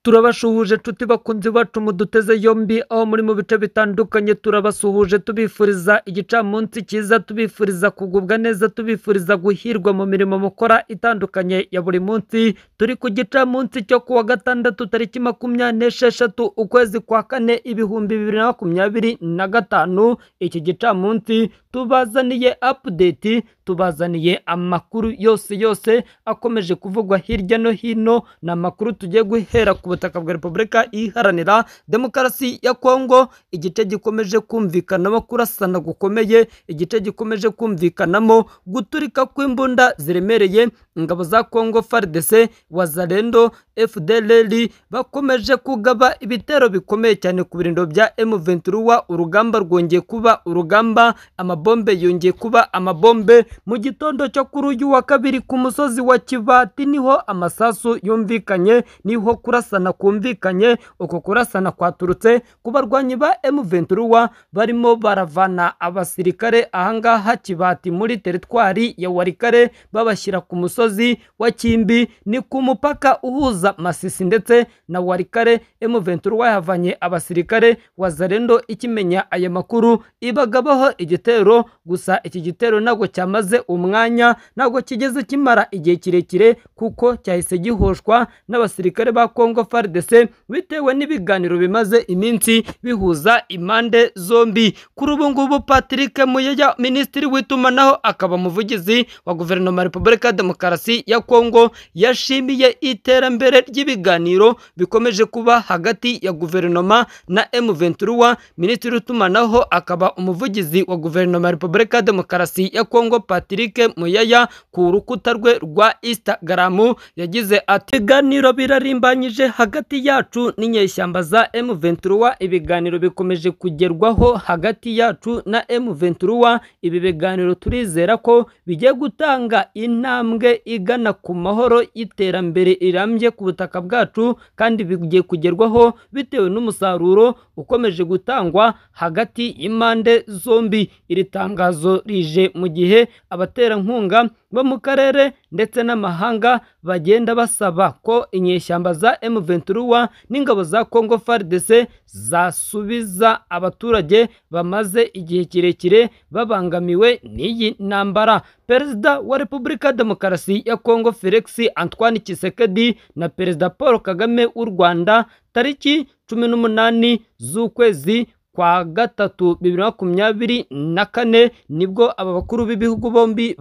Turabashuhuje nshuti bakunzi bacu muduteze yombi aho muri mu bice bitandukanye, turabasuhuje tubifuriza igicamunsi cyiza, tubifuriza kugubwa neza, tubifuriza guhirwa mu mirimo mukora itandukanye ya buri munsi. Turi ku gicamunsi cyo kuwa gatandatu tariki 26 ukwezi kwa kane 2025. Iki gicamunsi tubazaniye update, tubazaniye amakuru yose akomeje kuvugwa hirya no hino. Na makuru tugiye guhera ku butaka bwa Repubulika Iharanira Demokarasi ya Kongo, igice gikomeje kumvikanamo kurasana gukomeye, igice gikomeje kumvikanamo guturika kw'imbunda ziremereye. Ingabo za Kongo FARDC, Wazalendo, FDLR bakomeje kugaba ibitero bikomeye cyane ku birindiro bya M23. Urugamba rwongeye kuba urugamba, amabombe yongeye kuba amabombe. Mu gitondo cyo kuri uyu wa kabiri ku musozi wa Kibati niho amasasu yumvikanye, niho kurasana kumvikanye. Uko kurasana kwaturutse ku barwanyi ba M23 barimo baravana abasirikare ahangaha Kibati muri teritwari ya Warikare babashyira ku musozi wa Kimbi, ni ku mupaka uhuza Masisi ndetse na Warikare. M23 yavanye abasirikare, Wazalendo ikimenya aya makuru ibagabaho igitero. Gusa iki gitero ntabwo cyamaze umwanya, ntabwo kigeze kimara igihe kirekire, kuko cyahise gihoshwa n'abasirikare ba Kongo FARDC bitewe n'ibiganiro bimaze iminsi bihuza impande zombi. Kuri ubu ngubu Patrick Muyaya, minisitiri w'itumanaho akaba umuvugizi wa guverinoma ya Repubulika Demokarasi ya Kongo, yashimiye iterambere ry'ibiganiro bikomeje kuba hagati ya guverinoma na M23. Minisitiri w'itumanaho akaba umuvugizi wa guverinoma ya Repubulika Demokarasi ya Kongo Patrick Muyaya ku rukuta rwe rwa Instagram yagize ati: ibiganiro birarimbanyije hagati yacu n'inyeshyamba za M23. Ibiganiro bikomeje kugerwaho hagati yacu na M23. Ibi biganiro turizera ko bigiye gutanga intambwe igana ku mahoro y'iterambere irambye ku butaka bwacu, kandi bigiye kugerwaho bitewe n'umusaruro ukomeje gutangwa hagati y'impande zombi. Iri tangazo rije mu gihe abaterankunga bo mu karere ndetse n'amahanga bagenda basaba ko inyeshyamba za M23 n'ingabo za Kongo FARDC zasubiza abaturage bamaze igihe kirekire babangamiwe n'iyi ntambara. Perezida wa Repubulika Demokarasi ya Kongo Felix Antoine Tshisekedi na Perezida Paul Kagame w'u Rwanda tariki 18 z'ukwezi kwa gatatu 2024 nibwo aba bakuru b'ibihugu bombi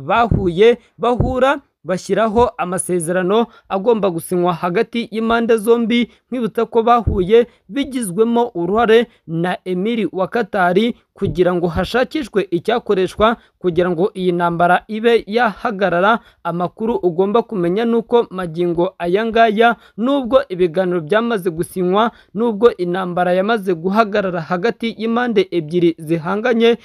bahura bashyiraho amasezerano agomba gusinywa hagati y'impande zombi. Nkibutsa ko bahuye bigizwemo uruhare na Emiri wa Katari kugira ngo hashakishwe icyakoreshwa kugira ngo iyi ntambara ibe yahagarara. Amakuru ugomba kumenya nuko magingo aya ngaya, nubwo ibiganiro byamaze gusinywa, nubwo intambara yamaze guhagarara hagati y'impande ebyiri zihanganye,